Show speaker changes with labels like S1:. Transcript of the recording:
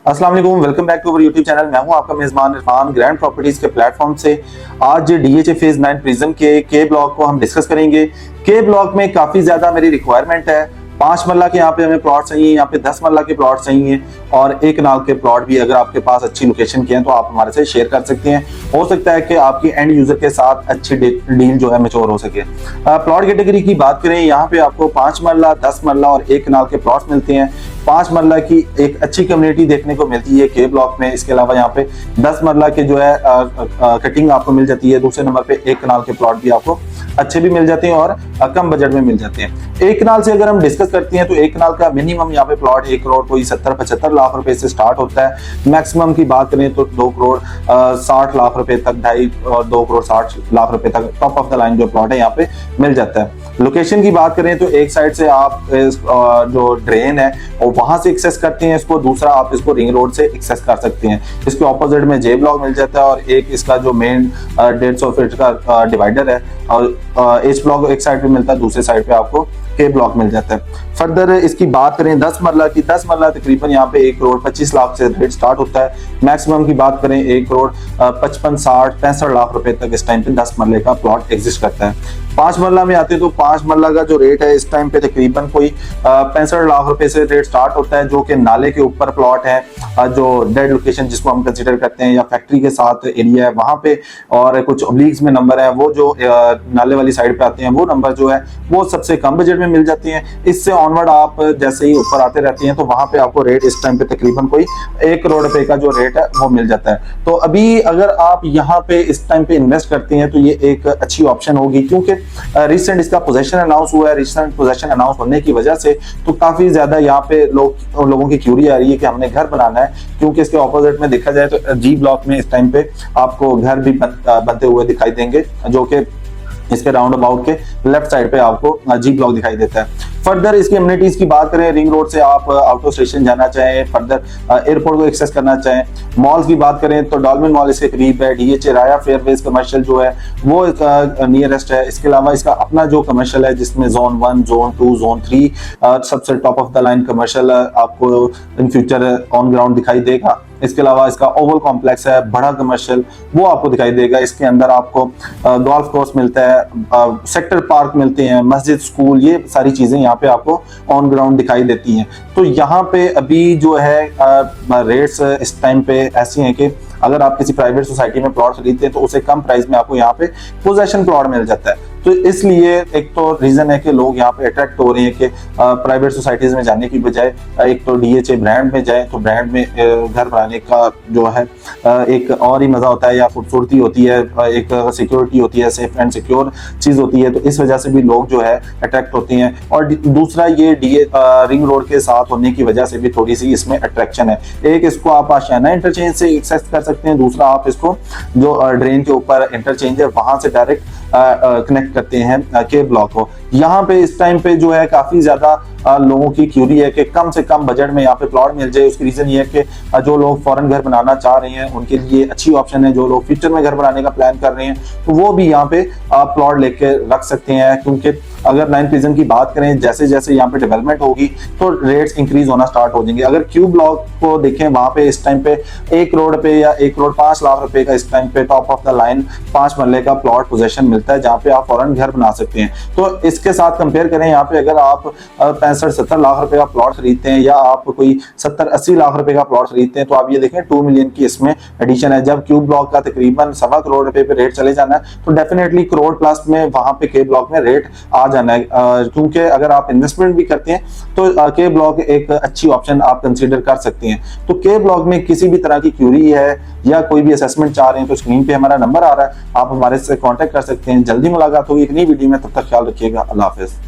S1: अस्सलाम वालेकुम, welcome back to our YouTube channel. मैं हूं आपका मेजबान इरफान। ग्रैंड प्रॉपर्टीज के प्लेटफॉर्म से आज डीएचए फेज 9 प्रिज्म के ब्लॉक को हम डिस्कस करेंगे। के ब्लॉक में काफी ज्यादा मेरी रिक्वायरमेंट है। 5 मरला के यहाँ पे हमें प्लॉट चाहिए, यहाँ पे 10 मरला के प्लॉट चाहिए और 1 कनाल के प्लॉट भी अगर आपके पास अच्छी लोकेशन के हैं तो आप हमारे से शेयर कर सकते हैं। हो सकता है कि आपकी एंड यूजर के साथ अच्छी डील जो है मैच्योर हो सके। प्लॉट कैटेगरी की बात करें, यहाँ पे आपको 5 मरला, 10 मरला और 1 कनाल के प्लॉट्स मिलते हैं। 5 मरला की एक अच्छी कम्युनिटी देखने को मिलती है के ब्लॉक में। इसके अलावा यहाँ पे 10 मरला के जो है कटिंग आपको मिल जाती है। दूसरे नंबर पे 1 कनाल के प्लॉट भी आपको अच्छे भी मिल जाते हैं और कम बजट में मिल जाते हैं। 1 कनाल से अगर हम डिस्कस करते हैं तो 1 कनाल का मिनिमम यहाँ पे प्लॉट 1 करोड़ कोई 70-75 लाख रुपए से स्टार्ट होता है। मैक्सिमम की बात करें तो 2 करोड़ 60 लाख रुपए तक, 2.5 और 2 करोड़ 60 लाख रुपए तक टॉप ऑफ द लाइन जो प्लॉट है यहाँ पे मिल जाता है। लोकेशन की बात करें तो एक साइड से आप जो ड्रेन है और वहां से एक्सेस करते हैं इसको, दूसरा आप इसको रिंग रोड से एक्सेस कर सकते हैं। इसके ऑपोजिट में जे ब्लॉक मिल जाता है और एक इसका जो मेन 150 फीट का डिवाइडर है और एच ब्लॉक एक साइड पे मिलता है, दूसरे साइड पे आपको के ब्लॉक मिल जाता है। फर्दर इसकी बात करें 10 मरला की, 10 मरला तकरीबन यहाँ पे 1 करोड़ 25 लाख से रेट स्टार्ट होता है। मैक्सिमम की बात करें 1 करोड़ 55, 60, 65 लाख रुपए तक इस टाइम पे 10 मरले का प्लॉट एग्जिस्ट करता है। 5 मरला में आते हैं तो 5 मरला का जो रेट है इस टाइम पे तकरीबन कोई 65 लाख रुपए से रेट स्टार्ट होता है, जो कि नाले के ऊपर प्लॉट है, जो डेड लोकेशन जिसको हम कंसीडर करते हैं या फैक्ट्री के साथ एरिया है वहां पे, और कुछ ऑब्लिक्स में नंबर है वो जो नाले वाली साइड पे आते हैं वो नंबर जो है वो सबसे कम बजट में मिल जाती हैं। इससे ऑनवर्ड आप जैसे ही ऊपर आते रहते हैं तो वहां पे आपको रेट इस टाइम पे तकरीबन कोई 1 करोड़ रुपए का जो रेट है वो मिल जाता है। तो अभी अगर आप यहाँ पे इस टाइम पे इन्वेस्ट करते हैं तो ये एक अच्छी ऑप्शन होगी, क्योंकि रिसेंट इसका पोजेशन अनाउंस हुआ है। रिसेंट पोजेशन अनाउंस होने की वजह से तो काफी ज्यादा यहाँ पे लोगों की क्यूरी आ रही है कि हमने घर बनाना है, क्योंकि इसके ऑपोजिट में देखा जाए तो जी ब्लॉक में इस टाइम पे आपको घर भी बनते हुए दिखाई देंगे, जो कि इसके राउंड अबाउट के लेफ्ट साइड पे आपको जी ब्लॉक दिखाई देता है। फर्दर इसकी अम्यूनिटीज की बात करें, रिंग रोड से आप आउट ऑफ स्टेशन जाना चाहें, फर्दर एयरपोर्ट को एक्सेस करना चाहें। मॉल्स की बात करें तो डॉल्फिन मॉल इसके करीब है, डीएचए राया फेयरवेज कमर्शियल जो है वो नियरेस्ट है। इसके अलावा इसका अपना जो कमर्शियल है जिसमें जोन 1, जोन 2, जोन 3 सबसे top of the line commercial आपको इन फ्यूचर ऑन ग्राउंड दिखाई देगा। इसके अलावा इसका ओवल कॉम्प्लेक्स है बड़ा कमर्शियल, वो आपको दिखाई देगा। इसके अंदर आपको गोल्फ कोर्स मिलता है, सेक्टर पार्क मिलते हैं, मस्जिद, स्कूल, ये सारी चीजें यहाँ पे आपको ऑन ग्राउंड दिखाई देती हैं। तो यहाँ पे अभी जो है रेट्स इस टाइम पे ऐसी हैं कि अगर आप किसी प्राइवेट सोसाइटी में प्लॉट खरीदते हैं तो उसे कम प्राइस में आपको यहाँ पे पोजेशन प्लॉट मिल जाता है। तो इसलिए एक तो रीजन है कि लोग यहाँ पे अट्रैक्ट हो रहे हैं कि प्राइवेट सोसाइटीज में जाने की बजाय एक तो डीएचए ब्रांड में जाए, तो ब्रांड में घर बनाने का जो है एक और ही मजा होता है, या खूबसूरती होती है, एक सिक्योरिटी होती है, सेफ एंड सिक्योर चीज होती है। तो इस वजह से भी लोग जो है अट्रैक्ट होते हैं। और दूसरा ये रिंग रोड के साथ होने की वजह से भी थोड़ी सी इसमें अट्रैक्शन है। एक इसको आप आशियाना इंटरचेंज से एक्सेस कर सकते हैं, दूसरा आप इसको जो ड्रेन के ऊपर इंटरचेंज है वहां से डायरेक्ट कनेक्ट करते हैं के ब्लॉक को। यहाँ पे इस टाइम पे जो है काफी ज्यादा लोगों की क्यूरी है कि कम से कम बजट में यहाँ पे प्लॉट मिल जाए। उसकी रीजन ये है कि जो लोग फॉरेन घर बनाना चाह रहे हैं उनके लिए अच्छी ऑप्शन है। जो लोग फ्यूचर में घर बनाने का प्लान कर रहे हैं तो वो भी यहाँ पे प्लॉट लेके रख सकते हैं, क्योंकि अगर 9 प्रिज्म की बात करें, जैसे जैसे यहाँ पे डेवलपमेंट होगी तो रेट्स इंक्रीज होना स्टार्ट हो जाएंगे। अगर क्यू ब्लॉक को देखें, वहां पे इस टाइम पे 1 करोड़ पे या 1 करोड़ 5 लाख रुपए का इस टाइम पे टॉप ऑफ द लाइन 5 मरले का प्लॉट पोजीशन मिलता है, जहाँ पे आप फौरन घर बना सकते हैं। तो इसके साथ कंपेयर करें, यहाँ पे अगर आप 65-70 लाख रुपए का प्लॉट खरीदते हैं या आप कोई 70-80 लाख रुपए का प्लॉट खरीदते हैं तो आप ये देखें 2 मिलियन की इसमें एडिशन है। जब क्यू ब्लॉक का तकरीबन 1.25 करोड़ रुपए पे रेट चले जाना है तो डेफिनेटली करोड़ प्लस में वहां पे के ब्लॉक में रेट आ जाना है, क्योंकि अगर आप इन्वेस्टमेंट भी करते हैं तो के ब्लॉक एक अच्छी ऑप्शन आप कंसीडर कर सकते हैं। तो के ब्लॉक में किसी भी तरह की क्यूरी है या कोई भी असेसमेंट चाह रहे हैं तो स्क्रीन पे हमारा नंबर आ रहा है, आप हमारे से कांटेक्ट कर सकते हैं। जल्दी मुलाकात होगी एक नई वीडियो में, तब तक ख्याल रखिएगा। अल्लाह हाफिज।